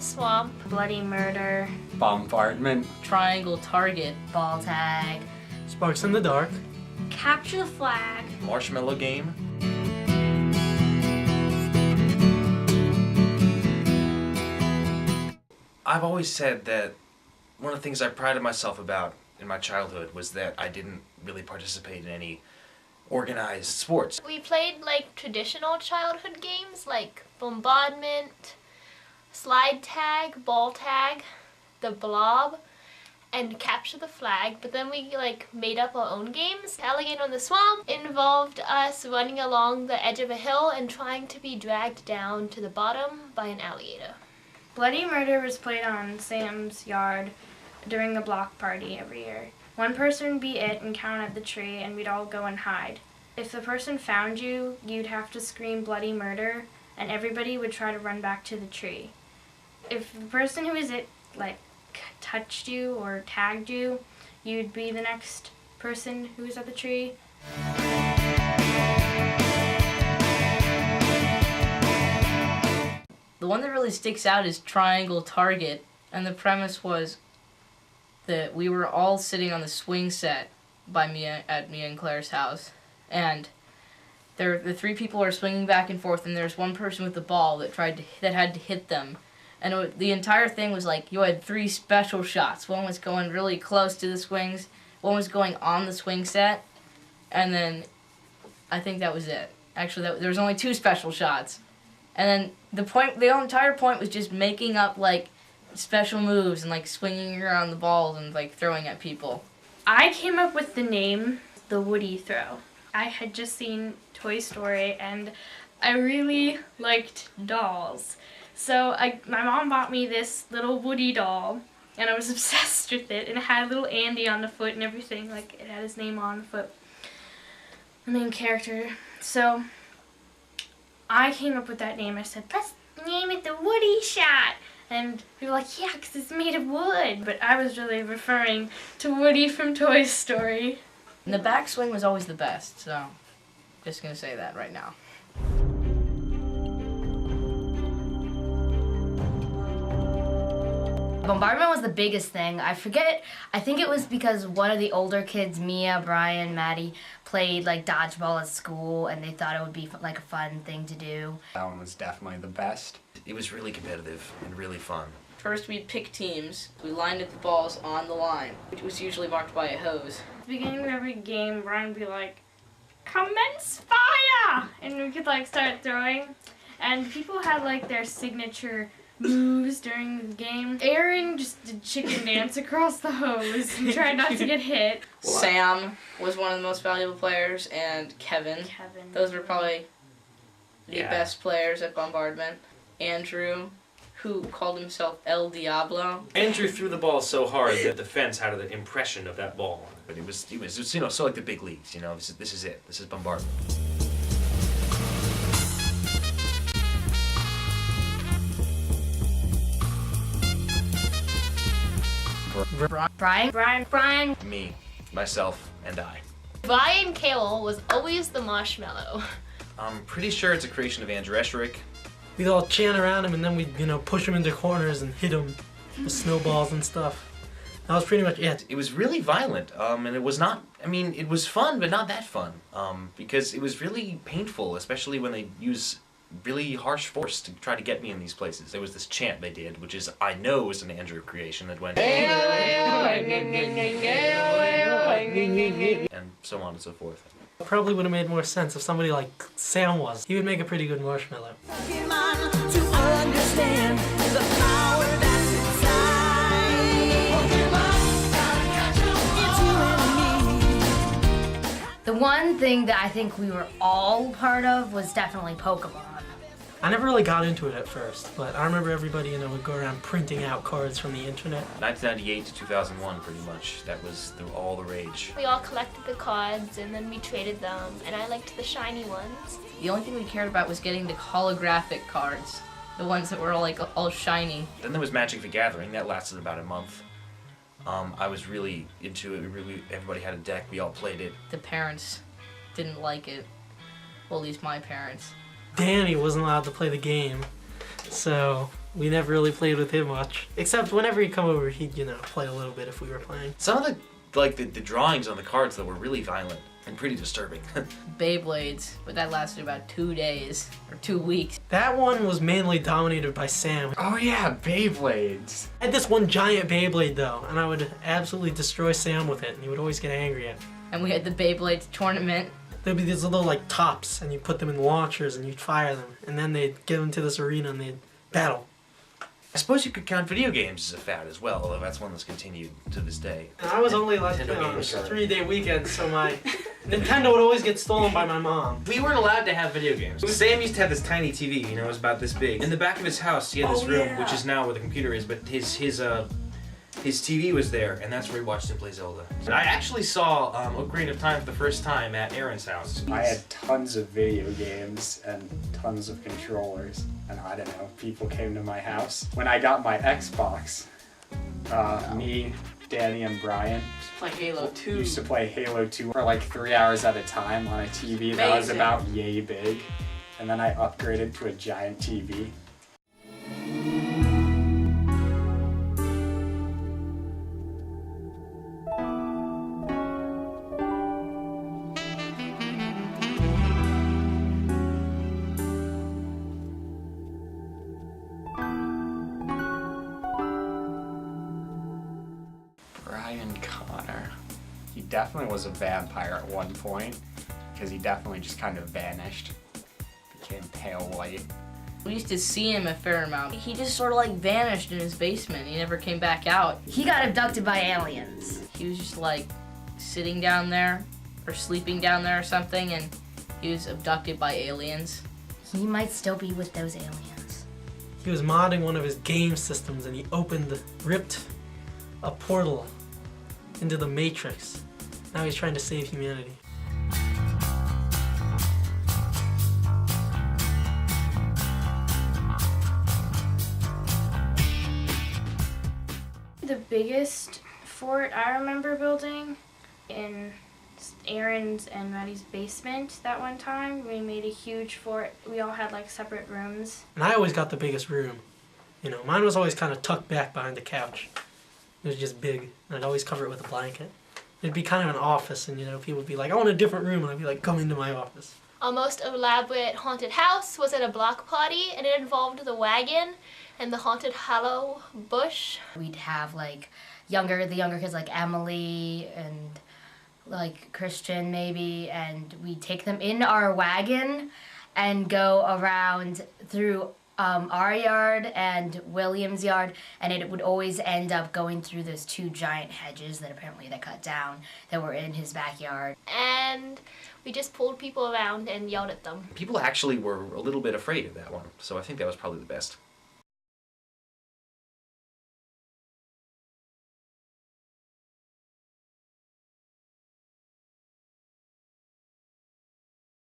swamp, bloody murder, bombardment, triangle target, ball tag, Sparks in the dark, capture the flag, marshmallow game. I've always said that one of the things I prided myself about in my childhood was that I didn't really participate in any organized sports. We played like traditional childhood games like bombardment, slide tag, ball tag, the blob, and capture the flag, but then we like made up our own games. Alligator in the Swamp involved us running along the edge of a hill and trying to be dragged down to the bottom by an alligator. Bloody Murder was played on Sam's yard during a block party every year. One person would be it and count at the tree, and we'd all go and hide. If the person found you, you'd have to scream bloody murder, and everybody would try to run back to the tree. If the person who was it, like, touched you or tagged you, you'd be the next person who was at the tree. The one that really sticks out is triangle target, and the premise was that we were all sitting on the swing set at Mia and Claire's house, and the three people are swinging back and forth, and there's one person with the ball that had to hit them, and the entire thing was like you had three special shots. One was going really close to the swings, one was going on the swing set, and then I think that was it. Actually, there was only two special shots. And then the entire point was just making up like special moves and like swinging around the balls and like throwing at people. I came up with the name the Woody Throw. I had just seen Toy Story and I really liked dolls. So my mom bought me this little Woody doll and I was obsessed with it, and it had little Andy on the foot and everything, like it had his name on the foot, the main character. So I came up with that name. I said, let's name it the Woody Shot. And we were like, yeah, because it's made of wood. But I was really referring to Woody from Toy Story. And the backswing was always the best, so just going to say that right now. Bombardment was the biggest thing. I think it was because one of the older kids, Mia, Brian, Maddie, played like dodgeball at school and they thought it would be like a fun thing to do. that one was definitely the best. It was really competitive and really fun. First we'd pick teams. We lined up the balls on the line, which was usually marked by a hose. At the beginning of every game, Brian would be like, commence fire! And we could like start throwing. And people had like their signature moves during the game. Aaron just did chicken dance across the hose and tried not to get hit. Sam was one of the most valuable players, and Kevin. Those were probably the best players at Bombardment. Andrew, who called himself El Diablo. Andrew threw the ball so hard that the fence had an impression of that ball. But it was so like the big leagues, you know. This is it. This is Bombardment. Brian. Me, myself, and I. Brian Cale was always the marshmallow. I'm pretty sure it's a creation of Andrew Esherick. we'd all chant around him and then we'd, push him into corners and hit him with snowballs and stuff. That was pretty much it. It was really violent, and it was not, it was fun, but not that fun, because it was really painful, especially when they use really harsh force to try to get me in these places. There was this chant they did, which is, I know was an Andrew creation, that went, and so on and so forth. Probably would have made more sense if somebody like Sam was. He would make a pretty good marshmallow. The one thing that I think we were all part of was definitely Pokemon. I never really got into it at first, but I remember everybody, would go around printing out cards from the internet. 1998 to 2001, pretty much. That was all the rage. We all collected the cards and then we traded them, and I liked the shiny ones. The only thing we cared about was getting the holographic cards, the ones that were all shiny. Then there was Magic the Gathering. That lasted about a month. I was really into it. Everybody had a deck. We all played it. The parents didn't like it. Well, at least my parents. Danny wasn't allowed to play the game, so We never really played with him much. Except whenever he'd come over, he'd, play a little bit if we were playing. Some of the drawings on the cards though were really violent and pretty disturbing. Beyblades, but that lasted about 2 days or 2 weeks. That one was mainly dominated by Sam. Oh yeah, Beyblades. I had this one giant Beyblade though, and I would absolutely destroy Sam with it, and he would always get angry at it. And we had the Beyblades tournament. There'd be these little like tops, and you put them in launchers, and you'd fire them, and then they'd get into this arena and they'd battle. I suppose you could count video games as a fad as well, although that's one that's continued to this day. And I was only like Nintendo on a games are- 3-day weekend, so my Nintendo would always get stolen by my mom. We weren't allowed to have video games. Sam used to have this tiny TV, it was about this big. In the back of his house, he had this room, which is now where the computer is, but his TV was there, and that's where he watched him play Zelda. And I actually saw Ocarina of Time for the first time at Aaron's house. I had tons of video games and tons of controllers, and I don't know, people came to my house. When I got my Xbox, me, Danny, and Brian Play Halo 2. used to play Halo 2 for like 3 hours at a time on a TV that was Amazing. about yay big, and then I upgraded to a giant TV. Brian Connor. He definitely was a vampire at one point, because he definitely just kind of vanished. Became pale white. We used to see him a fair amount. He just sort of like vanished in his basement. He never came back out. He got abducted by aliens. He was just like sitting down there or sleeping down there or something, and he was abducted by aliens. He might still be with those aliens. He was modding one of his game systems, and he ripped a portal into the Matrix. Now he's trying to save humanity. The biggest fort I remember building in Aaron's and Maddie's basement that one time. We made a huge fort. We all had like separate rooms. And I always got the biggest room. Mine was always kind of tucked back behind the couch. It was just big, and I'd always cover it with a blanket. It'd be kind of an office, and people would be like, I want a different room, and I'd be like, come into my office. Our most elaborate haunted house was at a block party, and it involved the wagon and the haunted hollow bush. We'd have like the younger kids like Emily and like Christian maybe, and we'd take them in our wagon and go around through our yard and William's yard, and it would always end up going through those 2 giant hedges that apparently they cut down that were in his backyard. And we just pulled people around and yelled at them. People actually were a little bit afraid of that one, so I think that was probably the best.